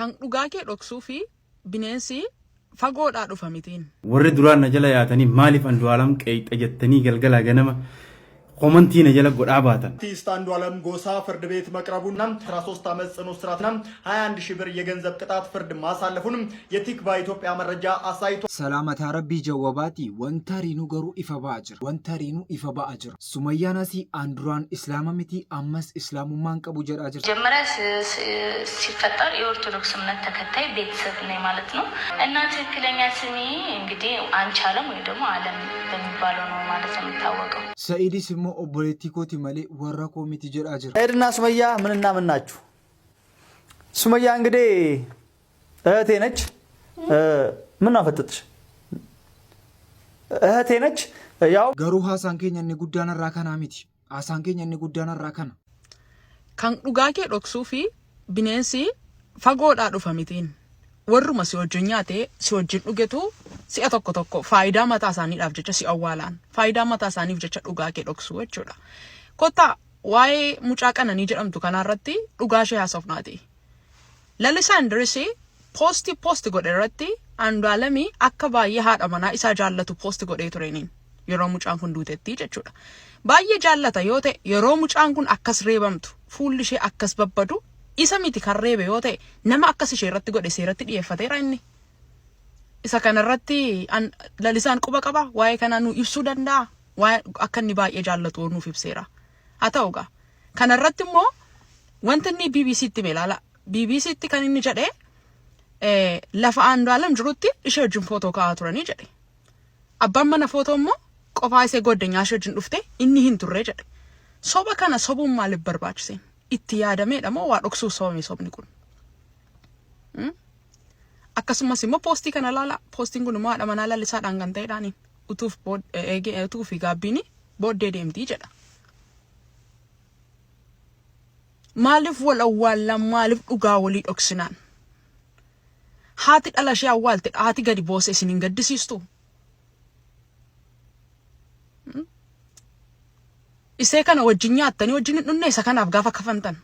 kan dhugaa kee dhoksuu fi bineensi fagoodhaa dhufa mitiin. Warri duraan na jala yaatanii maaliif Andu'aalam qeexa jettanii galgala ganama ኮመንቲን የጀለ ጎዳ ባታን አርቲስት አንዱዓለም ጎሳ ፍርድ ቤት መቅረቡና 13 ዓመት ጽኑ እስራትና 21 ሺህ ብር የገንዘብ ቅጣት ፍርድ ማሳለፉንም የቲክቫ ኢትዮጵያ መረጃ አሳይቷል። ሰላመት አረቢ ጀወባቲ ወንተሪኑ ገሩ ኢፈባ አጅር ሱመያናሲ አንዱራን እስላማሚቲ አመስ እስላሙማን ቀቡ ጀራጅር ጀመረ ሲፈጠር የኦርቶዶክስ እምነት ተከታይ ቤተሰብ ነኝ ማለት ነው እና ትክክለኛ ስሜ እንግዲህ አንቻለም ወይ ደግሞ ዓለም በሚባለው ነው ማለት ነው የሚታወቀው። ሰኢዲ ስሙ ኦቦሌቲኮቲ ማለ ወራ ኮሚቴ ጀራጅር ሰኢድና ሱመያ ምንና ምን ናችሁ? ሱመያ እንግዲህ እህቴ ነች። ምን አፈጥጥሽ? እህቴ ነች። ያው ገሩ ሐሳን ኬኛኒ ጉዳና ራካና ሚቲ ሐሳን ኬኛኒ ጉዳና ራካና kan dhugaa kee dhoksuu fi bineensi fagoodhaa dhufa mitiin. Warruma si wajjin nyaate si wajjin dhugetu si'a tokko tokko faayidaa mataa isaaniidhaaf jecha si awwaalaan faayidaa mataa isaaniif jecha dhugaa kee dhoksuu jechuudha. Kottaa waa'ee mucaa qananii jedhamtu kanarratti dhugaa ishee haasofnaati. Lalisaa Indirisii poostii godhe irratti Andu'aalamii akka baay'ee haadha manaa isaa jaallatu poostii godhee tureeniin yeroo mucaan kun duutetti jechuudha. Baay'ee jaallata yoo ta'e yeroo mucaan kun akkas reebamtu fuulli ishee akkas babbadu isa miti kan reebe yoo ta'e nama akkas ishee irratti godhe seeratti dhiyeeffateera inni. Isa kanarratti lalisaan quba qaba waa'ee kanaa nu ibsuu danda'a waa'ee akka inni baay'ee jaallatu nuuf ibseera. Haa ta'ugaa kanarratti immoo wanta inni BBCtti meelaala BBCtti kan inni jedhee lafa Andu'aalam jirutti ishee wajjin footoo ka'aa turanii jedhe. Abbaan mana footoo immoo qofaa isee goddanyaa ishee wajjin dhufte inni hin turre jedhe. Soba kana sobuun maaliif barbaachise? Itti yaadameedha moo waa dhoksuu sobame sobni kun? Akkasumas immoo poostii kana laala poostiin kun immoo haadha manaa lalisaadhaan kan ta'eedhaani utuu fi gaabbiini booddee deemtii jedha. Maaliif wal awwaallan maaliif dhugaa walii dhoksinaan? Haati dhala ishee awwaalte haati gadi boose isin hin gaddisiistu? Isee kana wajjin nyaattanii wajjin hin dhunne isa kanaaf gaafa kafantan.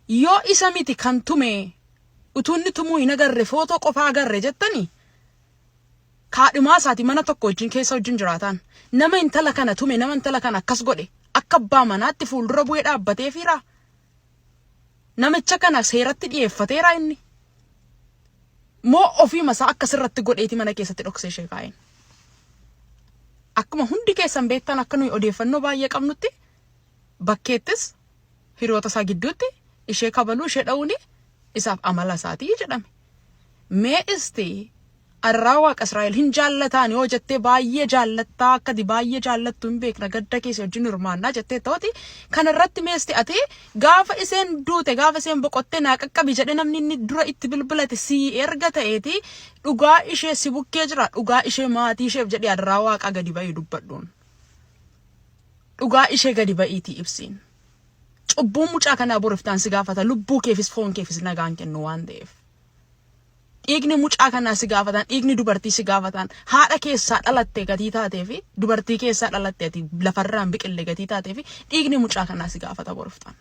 Yoo isa miti kan tume utuunni tumuu hin agarre footoo qofaa agarre jettanii kaadhimaa isaati mana tokko wajjin keessa wajjin jiraatan nama intala kana tume nama intala kana akkas godhe akka abbaa manaatti fuuldura bu'ee dhaabbatee fiira. Namicha kana seeratti dhiyeeffateera inni. Moo ofii masaa akkasirratti godheeti mana keessatti dhoksee ishee kaa'een. Akkuma hundi keessan beektan akka nuyi odeeffannoo baay'ee qabnutti bakkeettis hiriyoota isaa gidduutti ishee kabaluu ishee dha'uuni isaaf amala isaatii jedhame. Mee isti arraa waaqa Israa'el hin jaallataan yoo jettee baay'ee jaallattaa akkati baay'ee jaallattu hin beekna gadda keessa wajjin hirmaannaa jettee ta'uti kanarratti meesti ati gaafa iseen duute gaafa iseen boqottee naa qaqqabi jedhe namni inni dura itti bilbilate si erga ta'eeti dhugaa ishee si bukkee jira dhugaa ishee maatii isheef jedhee arraa waaqa gadi ba'ii dubbadhuun. Dhugaa ishee gadi ba'iitii ibsiin. Cubbuun mucaa kanaa boriftaan si gaafata lubbuu keefis foon keefis nagaan kennu waan ta'eef. Dhiigni mucaa kanaa si gaafatan dhiigni dubartii si gaafatan haadha keessaa dhalattee gatii taatee fi dubartii keessaa dhalattee lafarraan biqillee gatii taatee fi dhiigni mucaa kanaa si gaafata boriftaan.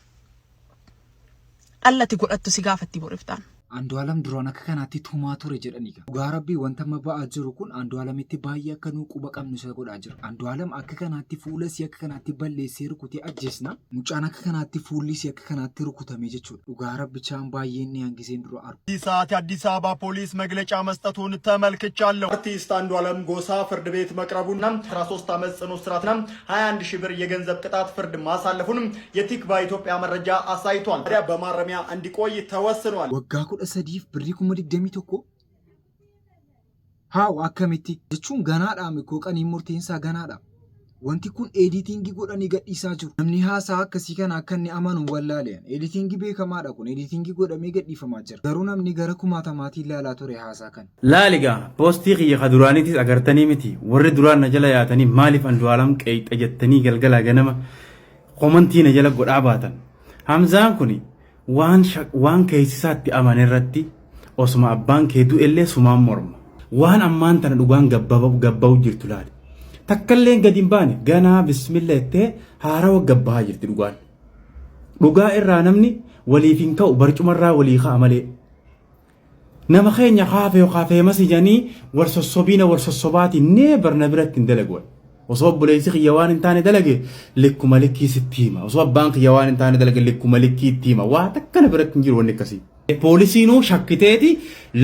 Dhallati godhattu si gaafatti boriftaan. Andu'aalam duraan akka kanaatti tumaa ture jedhaniiga. Dhugaa rabbii wanta ba'aa jiru kun Andu'aalamitti baay'ee akka nuu quba qabnu isa godhaa jira. Andu'aalam akka kanaatti fuula si akka kanaatti balleessee rukutee ajjeesna. Mucaan akka kanaatti fuulli si akka kanaatti rukutamee jechuudha. Dhugaa rabbichaan baay'ee inni hangiseen dura argu. ሰዓት የአዲስ አበባ ፖሊስ መግለጫ መስጠቱን ተመልክቻለሁ። አርቲስት አንዱዓለም ጎሳ ፍርድ ቤት መቅረቡና 13 ዓመት ጽኑ እስራትና 21 ሺህ ብር የገንዘብ ቅጣት ፍርድ ማሳለፉንም የቲክቫ ኢትዮጵያ መረጃ አሳይቷል። ታዲያ በማረሚያ እንዲቆይ ተወስኗል። ወጋ sadiif birrii 21 haa akkamitti jechuun ganaadha mikoo qanii murteensaa ganaadha. Wanti kun editingii godhanii gadhiisaa jiru. Namni haasaa akkasii kana akka inni amanu wallaaleen editingii beekamaadha kun editingii godhamee gadhiifamaa jira. Garuu namni gara kumaatamaatiin ilaalaa ture haasaa kana. Laaligaa poostii kiyya kaduraaniitis agartanii miti warri duraan na jala yaatanii maaliif Andu'aalam qeexa jettanii galgala ganama komantii na jala godhaa baatan. Hamzaan kuni waan keessisaatti amane irratti osuma abbaan kee du'ellee sumaan morma. Waan ammaan tana dhugaan gabba'u jirtu laali. Takkalleen gadi hin baane ganaa bismillah ettee haarawa gabbaa jirti dhugaan. Dhugaa irraa namni waliif hin ka'u barcumarraa walii ka'a malee. Nama keenya kaafee masijanii warsossobaati nee barna biratti hin dalagu. Osoo obboleessi kiyya waan hin taane dalage likkuma likkii sitti hima. Osoo abbaan kiyya waan hin taane dalage likkuma likkii itti hima. Waa takkana biratti hin jiru wanni akkasii. Poolisiinuu shakkiteeti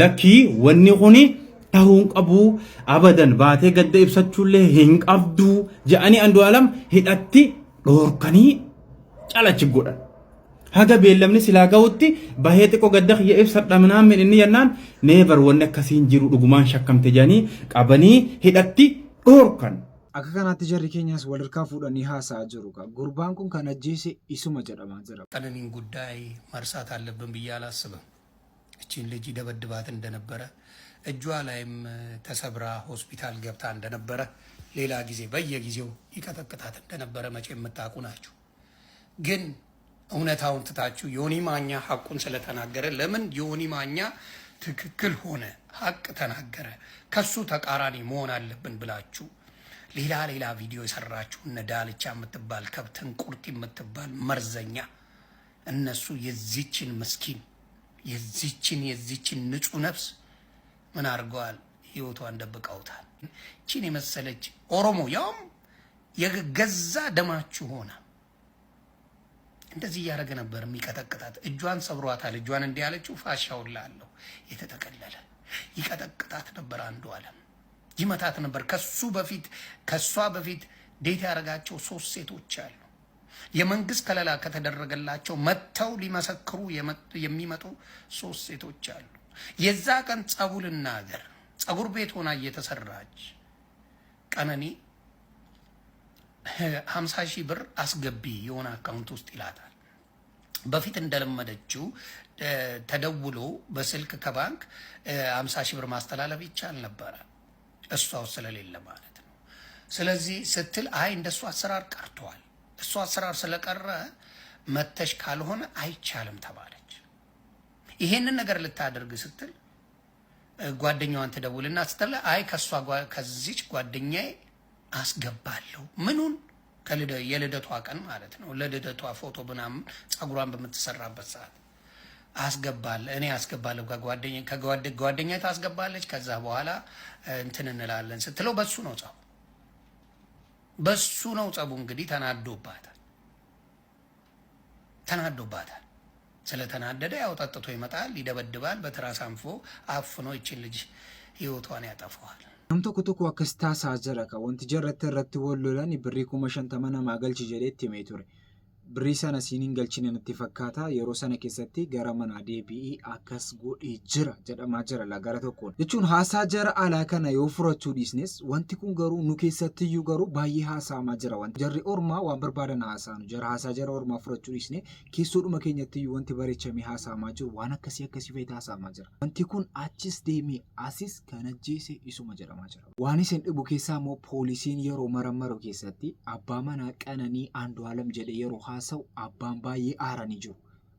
lakkii wanni kuni ta'uun qabu abadan baatee gadda ibsachuullee hin qabdu jedhanii Andu'aalam hidhatti dhoorkanii calachi godhan. Haga beellamni silaa ga'utti bahee xiqqoo gadda kiyya ibsadha minaan inni yennaan neebar wanni akkasiin jiru dhugumaan shakkamte jedhanii qabanii hidhatti dhoorkan. Akka kanaatti jarri keenyas walirkaa fuudhanii haasa'aa jiru. Gurbaan kun kan ajjeese isuma jedhamaa jira. ቀነኒን ጉዳይ መርሳት አለብን ብዬ አላስብም። እቺን ልጅ ደበድባት እንደነበረ እጇ ላይም ተሰብራ ሆስፒታል ገብታ እንደነበረ ሌላ ጊዜ በየጊዜው ይቀጠቅጣት እንደነበረ መቼ የምታውቁ ናችሁ። ግን እውነታውን ትታችሁ ዮኒ ማኛ ሐቁን ስለተናገረ ለምን ዮኒ ማኛ ትክክል ሆነ ሐቅ ተናገረ ከሱ ተቃራኒ መሆን አለብን ብላችሁ ሌላ ቪዲዮ የሰራችሁ እነ ዳልቻ የምትባል ከብትን ቁርጥ የምትባል መርዘኛ እነሱ የዚችን ምስኪን የዚችን ንጹህ ነፍስ ምን አድርገዋል? ህይወቷን ደብቀውታል። እቺን የመሰለች ኦሮሞ ያውም የገዛ ደማችሁ ሆነ እንደዚህ ያረገ ነበር የሚቀጠቅጣት። እጇን ሰብሯታል። እጇን እንዲህ ያለችው ፋሻውላለሁ የተጠቀለለ ይቀጠቅጣት ነበር። አንዱዓለም ይመታት ነበር። ከሷ በፊት ዴት ያረጋቸው 3 ሴቶች አሉ። የመንግስት ከለላ ከተደረገላቸው መተው ሊመሰክሩ የሚመጡ 3 ሴቶች አሉ። የዛ ቀን ጸጉልና ሀገር ጸጉር ቤት ሆና እየተሰራች ቀነኒ 50,000 ብር አስገቢ የሆነ አካውንት ውስጥ ይላታል። በፊት እንደለመደችው ተደውሎ በስልክ ከባንክ 50,000 ብር ማስተላለፍ ይቻል ነበር፣ እሷው ስለሌለ ማለት ነው። ስለዚህ ስትል አይ እንደሱ አሰራር ቀርቷል፣ እሱ አሰራር ስለቀረ መተሽ ካልሆነ አይቻልም ተባለች። ይሄንን ነገር ልታደርግ ስትል ጓደኛዋን ትደውልና ስትል አይ ከዚች ጓደኛዬ አስገባለሁ ምኑን የልደቷ ቀን ማለት ነው። ለልደቷ ፎቶ ምናምን ጸጉሯን በምትሰራበት ሰዓት እኔ አስገባለሁ ከጓደኛ ታስገባለች። ከዛ በኋላ እንትን እንላለን ስትለው በሱ ነው ጸቡ። እንግዲህ ተናዶባታል። ስለተናደደ ያው ጠጥቶ ይመጣል፣ ይደበድባል፣ በትራስ አንፎ አፍኖ ይችን ልጅ ህይወቷን ያጠፋዋል። Nam tokko akkas taasaa jira ka wanti irratti wallolan birrii 50,000 namaa galchi jedheetti himee ture. Birrii sana siiniin galchine natti fakkaata. Yeroo sana keessatti gara manaa deebi'ee akkas godhee jira jedhamaa jira gara tokkoon. Jechuun haasaa jara alaa kana yoo furachuu dhiisnes wanti kun garuu nu keessattiyyuu garuu baay'ee haasa'amaa jira. Wanti jarri ormaa waan barbaadan haasa'anu haasaa jara ormaa furachuu dhiisne keessoodhuma keenyattiyyuu wanti bareechamee haasa'amaa jiru waan akkasii feetaa haasa'amaa jira. Wanti kun achis deemee asis kan ajjeese isuma jedhamaa jira. Waan isin dhibu keessaa immoo poolisiin yeroo marammaru keessatti abbaa manaa Qananii Andu'aalam jedhee yeroo ሰው አባን ባዬ አራን ይጆ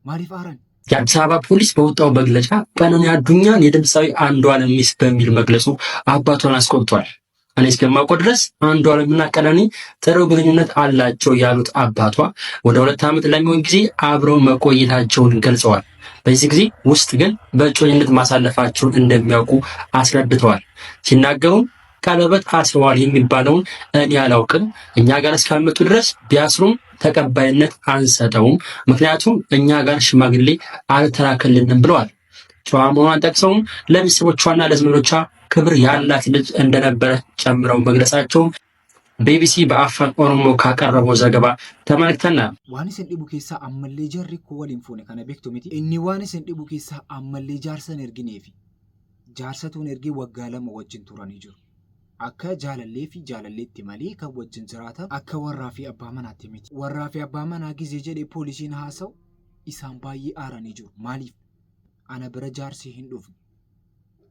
ማሪፍ አራን የአዲስ አበባ ፖሊስ በወጣው መግለጫ ቀነኒ አዱኛን የድምፃዊ አንዱዓለም ሚስት በሚል መግለጹ አባቷን አስቆጥቷል። እኔ እስከማውቀው ድረስ አንዱዓለምና ቀነኒ ጥሩ ግንኙነት አላቸው ያሉት አባቷ ወደ 2 ዓመት ለሚሆን ጊዜ አብረው መቆየታቸውን ገልጸዋል። በዚህ ጊዜ ውስጥ ግን በእጮኝነት ማሳለፋቸውን እንደሚያውቁ አስረድተዋል። ሲናገሩም ቀለበት አስረዋል የሚባለውን እኔ አላውቅም፣ እኛ ጋር እስካመጡ ድረስ ቢያስሩም ተቀባይነት አንሰጠውም፣ ምክንያቱም እኛ ጋር ሽማግሌ አልተላከልንም ብለዋል። ጨዋ መሆኗን ጠቅሰውም ለቤተሰቦቿና ለዘመዶቿ ክብር ያላት ልጅ እንደነበረ ጨምረው መግለጻቸው ቢቢሲ በአፋን ኦሮሞ ካቀረበው ዘገባ ተመልክተናል። ዋንስን ዲቡ ኬሳ አመሌ ጀሪ ኮወሊን ፎነ ከነ ቤክቶ ሚቲ እኒ ዋንስን ዲቡ ኬሳ አመሌ ጃርሰን ኤርጊኔፊ ጃርሰቱን ኤርጊ ወጋለመ ወጅን ቱራን ይጅሩ akka jaalallee fi jaalalleetti malee kan wajjin jiraatan akka warraa fi abbaa manaatti miti. Warraa fi abbaa manaa gizee jedhee poolisiin haasa'u isaan baay'ee aaranii jiru. Maaliif? Ana bira jaarsi hin dhufne.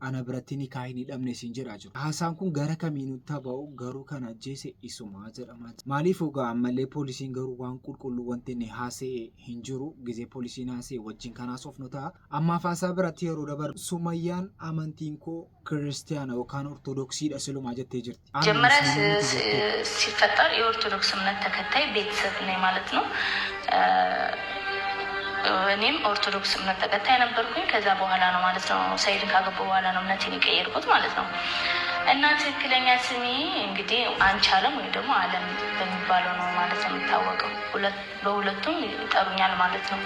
Ana biratti nikaa hin hidhamne siin jedhaa jiru. Haasaan kun gara kamiinuu ta'u garuu kan ajjeese isumaa jedhamaa jira. Maaliif ogaa ammallee poolisiin garuu waan qulqulluu wanti inni haasa'e hin jiru. Gizee poolisiin haasa'e wajjin kan haasofnu ta'a. Ammaaf haasaa biratti yeroo dabaru Sumayyaan amantiin koo ክርስቲያና ወካን ኦርቶዶክሲዳ ስለማ ጀቴ ጅርቲ ጀመረ ሲፈጠር የኦርቶዶክስ እምነት ተከታይ ቤተሰብ ነኝ ማለት ነው። እኔም ኦርቶዶክስ እምነት ተከታይ ነበርኩኝ። ከዛ በኋላ ነው ማለት ነው ሰይድ ካገቡ በኋላ ነው እምነቴን የቀየርኩት ማለት ነው። እና ትክክለኛ ስሜ እንግዲህ አንቻለም ወይ ደግሞ አለም በሚባለው ነው ማለት ነው የሚታወቀው። በሁለቱም ይጠሩኛል ማለት ነው።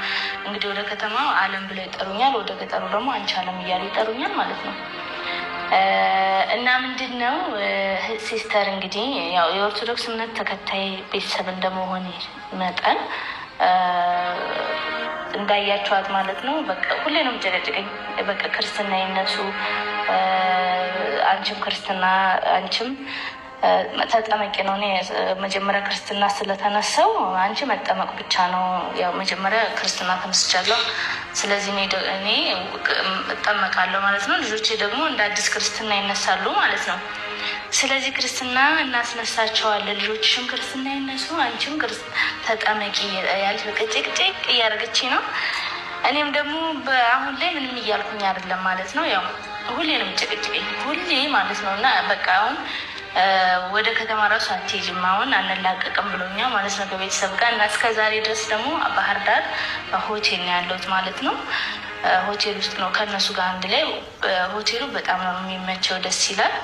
እንግዲህ ወደ ከተማው አለም ብለው ይጠሩኛል፣ ወደ ገጠሩ ደግሞ አንቻለም እያሉ ይጠሩኛል ማለት ነው። እና ምንድን ነው ሲስተር እንግዲህ ያው የኦርቶዶክስ እምነት ተከታይ ቤተሰብ እንደመሆን መጠን እንዳያቸዋት ማለት ነው። በቃ ሁሌ ነው የምጨቀጭቀኝ። በቃ ክርስትና ይነሱ፣ አንቺም ክርስትና አንቺም ተጠመቂ ነው። እኔ መጀመሪያ ክርስትና ስለተነሳው አንቺ መጠመቅ ብቻ ነው። ያው መጀመሪያ ክርስትና ተነስቻለሁ፣ ስለዚህ እኔ እጠመቃለሁ ማለት ነው። ልጆቼ ደግሞ እንደ አዲስ ክርስትና ይነሳሉ ማለት ነው። ስለዚህ ክርስትና እናስነሳቸዋለን። ልጆችሽም ክርስትና ይነሱ፣ አንቺም ተጠመቂ ያለች በቃ ጭቅጭቅ እያደረገች ነው። እኔም ደግሞ አሁን ላይ ምንም እያልኩኝ አይደለም ማለት ነው። ያው ሁሌ ነው የምጨቀጭቀኝ ሁሌ ማለት ነው። እና በቃ አሁን ወደ ከተማ ራሱ አትሄጂም አሁን አንላቀቅም ብሎኛል ማለት ነው ከቤተሰብ ጋር። እና እስከ ዛሬ ድረስ ደግሞ ባህር ዳር ሆቴል ነው ያለሁት ማለት ነው። ሆቴል ውስጥ ነው ከእነሱ ጋር አንድ ላይ። ሆቴሉ በጣም ነው የሚመቸው፣ ደስ ይላል።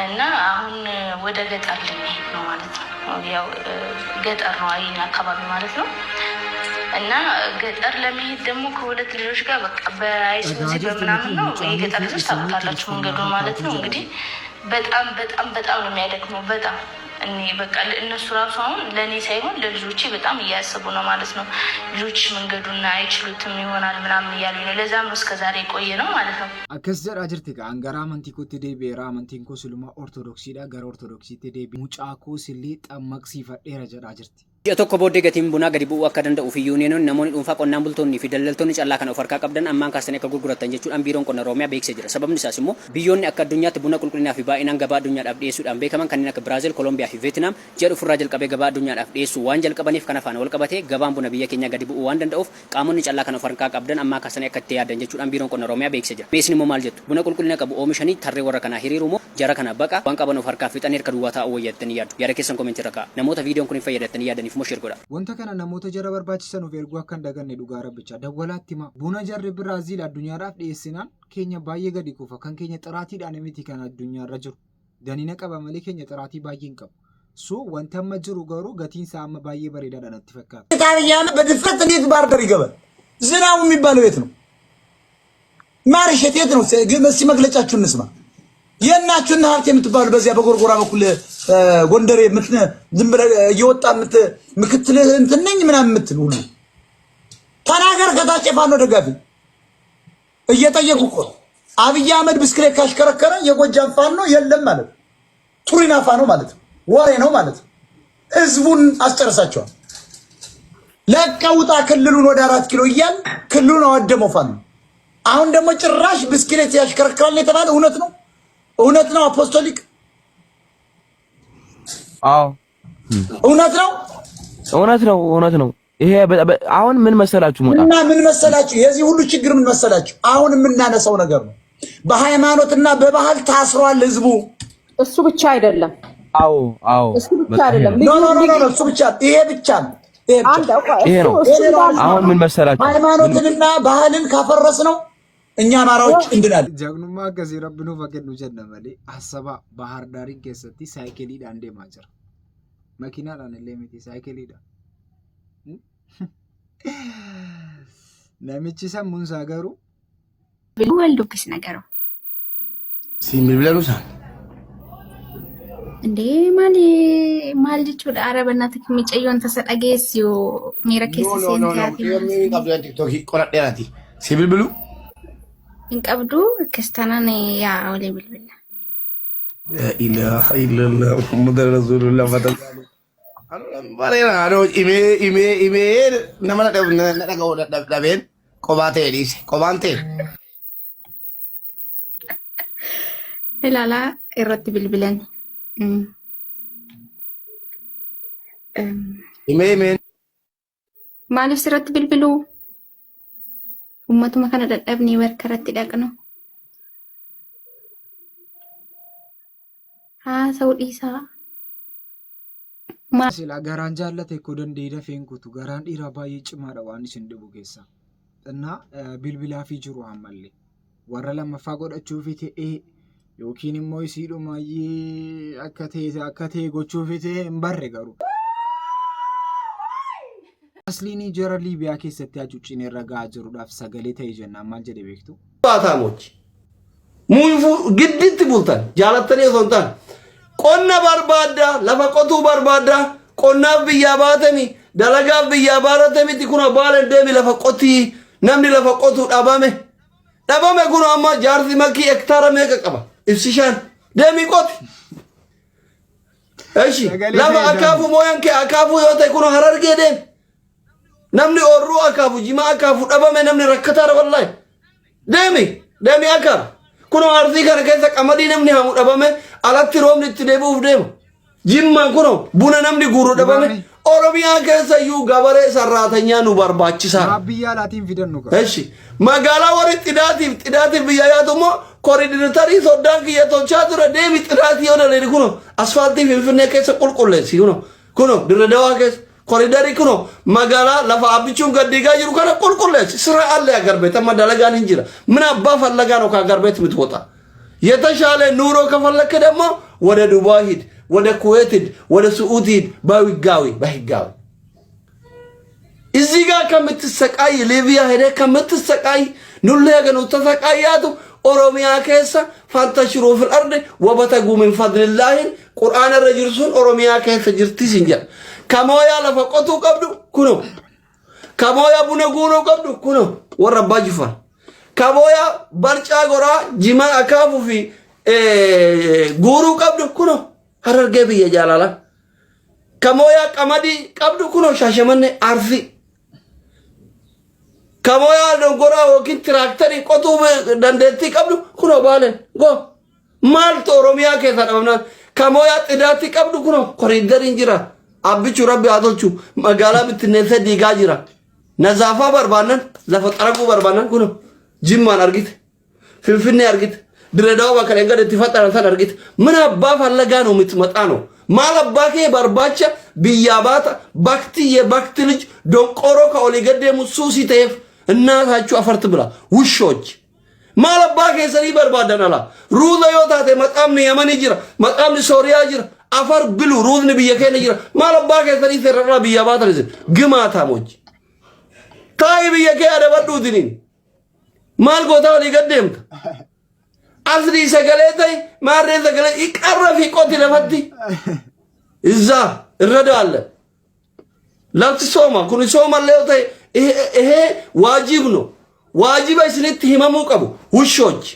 እና አሁን ወደ ገጠር ልንሄድ ነው ማለት ነው። ያው ገጠር ነው የእኛ አካባቢ ማለት ነው። እና ገጠር ለመሄድ ደግሞ ከሁለት ልጆች ጋር በቃ በአይሱዚ በምናምን ነው። የገጠር ልጆች ታውቃላችሁ መንገዱ ማለት ነው። እንግዲህ በጣም በጣም በጣም ነው የሚያደክመው። በጣም እኔ በቃ እነሱ ራሱ አሁን ለእኔ ሳይሆን ለልጆቼ በጣም እያሰቡ ነው ማለት ነው። ልጆች መንገዱና አይችሉትም ይሆናል ምናምን እያሉ ነው። ለዛም ነው እስከዛሬ የቆየ ነው ማለት ነው። አከስ ጀራ ጅርቲ አንገራ መንቲኮት ዴቤራ መንቲንኮ ስልማ ኦርቶዶክሲዳ ገራ ኦርቶዶክሲቲ ዴቤ ሙጫኮ ስሊ ጠመቅሲ ፈዴራ ጀራ ጅርቲ Ji'a tokko booddee gatiin bunaa gadi bu'uu akka danda'u fi yuuniyoon namoonni dhuunfaa qonnaan bultoonni fi daldaltoonni callaa kana of harkaa qabdan ammaan kaastanii akka gurguratan jechuudhaan biiroon qonna Oromiyaa beeksisee jira. Sababni isaas immoo biyyoonni akka addunyaatti buna qulqullinaa fi baay'inaan gabaa addunyaadhaaf dhiyeessuudhaan beekaman kanneen akka Biraazil, Kolombiyaa fi Veetinaam jedhu ofirraa jalqabee gabaa addunyaadhaaf dhiyeessuu waan jalqabaniif kana faana wal qabatee gabaan buna biyya keenya gadi bu'uu waan danda'uuf qaamonni callaa kana of harkaa qabdan ammaan kaastanii akka itti yaadan jechuudhaan biiroon qonna Oromiyaa beeksisee jira. Beeksisni immoo maal jettu buna qulqullina qabu oomishanii tarree warra kanaa hiriiruu moo jara kana baqa waan qaban of harkaa fixanii harka duwwaa taa'uu wayyattanii yaadu. Yaada keessan komentii irra kaa'a. Namoota viidiyoon kun hin fayyadattanii yaadaniif moo sheer godha. kana namoota jara barbaachisan of erguu akka hin daganne dhugaa rabbicha dawwalaatti hima buna jarri Biraaziil addunyaadhaaf dhiyeessinaan keenya baay'ee gadi kufa kan keenya xiraatiidhaan miti kan addunyaarra jiru danina qaba malee keenya xiraatii baay'ee hin qabu so wanta amma jiru garuu gatiin isaa amma baay'ee bareedaadha natti fakkaata ታሪያና በድፍረት እንዴት ባህር ዳር ይገባል? ዝናቡ የሚባለው የት ነው? ማርሸት የት ነው? እስኪ መግለጫችሁን እንስማ። የእናችሁና ሀብት የምትባሉ በዚያ በጎርጎራ በኩል ጎንደሬ ዝም ብለህ እየወጣ ምክትልህ እንትን ነኝ ምናምን የምትል ሁሉ ተናገር። ከታች ፋኖ ደጋፊ እየጠየቁ እኮ አብይ አህመድ ብስክሌት ካሽከረከረ የጎጃም ፋኖ የለም ማለት ቱሪና ፋኖ ማለት ወሬ ነው ማለት ህዝቡን አስጨርሳቸዋል። ለቀውጣ ክልሉን ወደ 4 ኪሎ እያል ክልሉን አወደመው ፋኖ። አሁን ደግሞ ጭራሽ ብስክሌት ያሽከረክራል የተባለ እውነት ነው? እውነት ነው አፖስቶሊክ? አዎ እውነት ነው፣ እውነት ነው። ይሄ አሁን ምን መሰላችሁ ሞታ እና ምን መሰላችሁ የዚህ ሁሉ ችግር ምን መሰላችሁ? አሁን የምናነሳው ነገር ነው። በሃይማኖትና በባህል ታስሯል ህዝቡ። እሱ ብቻ አይደለም። አዎ እሱ ብቻ አይደለም። ኖ እሱ ብቻ ይሄ ብቻ ነው። ይሄ ነው። አሁን ምን መሰላችሁ ሃይማኖትንና ባህልን ካፈረስ ነው እኛ አማራዎች እንድናል። ጀግኑማ ገዚ ረብኑ ፈገኑ ጀነመሌ አሰባ ባህር ዳሪን ከሰቲ ሳይክሊዳ እንደ ማጀር መኪና ላን ለሚቲ ሳይክሊዳ ነምቺ ሰሙን ሳገሩ ወልዱክስ ነገሩ ሲምብል ብለሩሳ እንዴ ማልጅቹ አረበናት ከሚጨዮን ተሰጠገስዩ ሚረከስ ሲንታቲ ቲክቶክ ቆራደራቲ ሲብል ብሉ እንቀብዱ ክስተናን ያ ወለ ብልብላ ኢላህ ኢላላህ ሙሐመድ ረሱሉላህ ፈተል ባሬና አዶ ኢሜ ነማና ነዳጋው ዳቤን ቆባቴ ዲስ ቆባንቴ ላላ እረት ብልብለን ኢሜ ማለስ እረት ብልብሉ ummatu makana dadhabni barkaratti dhaqnu haa ta'uu dhiisaa Sila garaan jaallate ko dandee dafeen kutu garaan dhiiraa baay'ee cimaadha waan isin dhibu keessa. Innaa bilbilaa fi jiru hammallee warra lammaffaa godhachuufi ta'ee yookiin immoo isiidhumaayyee akka ta'e gochuufi ta'ee hin barre garuu. Asliin jara Liibiyaa keessatti hacuuccine irra gahaa jiruudhaaf sagalee ta'e jennaan maal jedhe beektu? Baataamochi muufuu gidditti bultan jaalattanii osoo hin taane qonna barbaadda lafa qotuu barbaadda qonnaaf biyyaa baatami dalagaaf biyyaa baatamiti kun baalan deemi lafa qotii namni lafa qotuu dhabame kun amma jaarsi makii hektaara meeqa qaba ibsishaan deemi qoti. Eshi lafa akaafu mooyan kee akaafu yoo ta'e kun Harargee deemi namni orruu akaafu jimaa akaafu dhabame namni rakkataara wallahi deemi akaafu. Kuno Arsii kana keessa qamadii namni hamu dhabame alatti roobni itti deebi'uuf deema. Jimmaan kuno buna namni guuru dhabame Oromiyaa keessa iyyuu gabaree sarraatanyaa nu barbaachisaa. Biyya laatiin fidannu qaba. Eshi magaalaa warri xidaatiif biyya yaatumoo koriidiritarii soddaan kiyya tolchaa ture deemi xidaatii yoo daleeni kuno asfaaltii Finfinnee keessa qulqulleessi kuno Dirree Dawaa keessa koriidarii kuno magaalaa lafa abbichuun gaddiigaa jiru kana qulqulleessi sira allee agarbeet amma dalagaan hin jira ምን አባ ፈለጋ ነው ከአገርቤት የምትወጣ የተሻለ ኑሮ ከፈለክ ደግሞ ወደ ዱባይ ሂድ ወደ ኩዌት ሂድ ወደ ስዑድ ሂድ በህጋዊ እዚህ ጋር ከምትሰቃይ ሊቢያ ሄደ ከምትሰቃይ ኑሉ ያገኑ ተሰቃያቱ ኦሮሚያ ከሳ ፋንታሽሩ في الارض وبتغوا من فضل الله قران الرجلسون ኦሮሚያ ከሳ ጅርቲ ሲንጀር كمويا لفقطو قبدو كنو كمويا بنغونو قبدو كنو وربا جفا كمويا برچا غورا جما اكافو في غورو قبدو كنو Harargee biyya jaalala كمويا قمدي قبدو كنو شاشمنه عرفي كمويا دونغورا وكين تراكتري قطو دندتي قبدو كنو بالن غو مال توروميا كيسا دمنا كمويا تداتي قبدو كنو كوريدر انجرا abbichu rabbi adolchu magala bitnese diga jira nazafa barbanan lafa taragu barbanan kuno jimman argit Finfinnee argit Dirree Dawaa bakka engade tifatara san argit ምን አባ ፈለጋ ነው የምትመጣ ነው ማለባከ በርባቻ ቢያባታ ባክቲ የባክቲ ልጅ ዶንቆሮ ከኦሊገደ ሙሱሲ ተፍ እናታችሁ አፈርት ብላ ውሾች ማለባከ ሰሪ በርባደናላ ሩዘ yotate መጣም የመን ይጅራ መጣም ሶሪያ ይጅራ afar bilu ruudni biyya keenya jira maal abbaa keessanii seerarraa biyya baatan isin gimaatamoj taa'ii biyya kee adabadhuutiniin maal gootaa walii gaddeemta asrii sagalee ta'e maarree sagalee iqarra fi qoti lafatti izaa irra daalle lafti sooma kun soomallee yoo ta'e waajibno waajiba isinitti himamuu qabu wushooch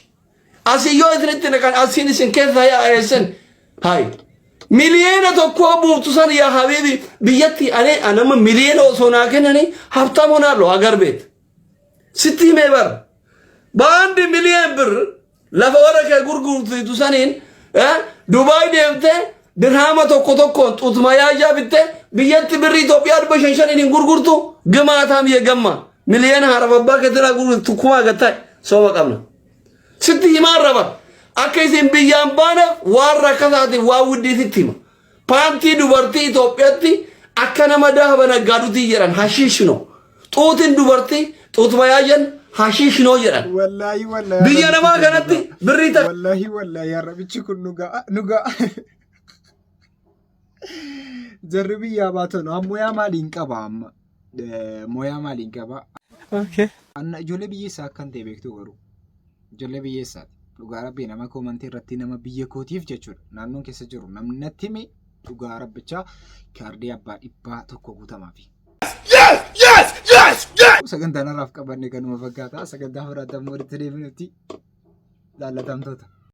asiyyoo isinitti naqan asiin isin keessa yaa'eessan hayi مليون توكو بوفتسان يا حبيبي بيتي أنا مليون وصونا كنني هفتامونا لو أجر بيت 60 مبر باند مليون بر لا فورك غورغور تسانين دبي ديمته درهم توكو توتمايا جابته بيتي بري توبيار بشنشانين غورغورتو جماعتام يجمع مليون هربا كتلا غور تكوا غتا سوا قمنا 60 مرة akkaisin biyyaan baana waan rakkataati waa wuddititti hima paantii dubartii Itoophiyaatti akka nama daaba naggaadutii jedhan hashiishno xuutiin dubartii xuutuma yaajan hashiishno jedhan biyya namaa kanatti birrii takka wallahi yaa rabbichi kun nugaa jarri biyyaa baatan ammoo maaliin qaba amma moyaa maaliin qaba anna ijoollee biyyeessaa akkan ta'e beektu garuu ijoollee biyyeessaati dhugaa rabbii nama koomantii irratti nama biyya kootiif jechuudha naannoon keessa jiru namni natti hime dhugaa rabbichaa kaardii abbaa dhibbaa tokko guutamaafi. Sagantaan har'aaf qabanne kanuma fakkaata sagantaa biraatti ammoo walitti deebinutti laallatamtoota.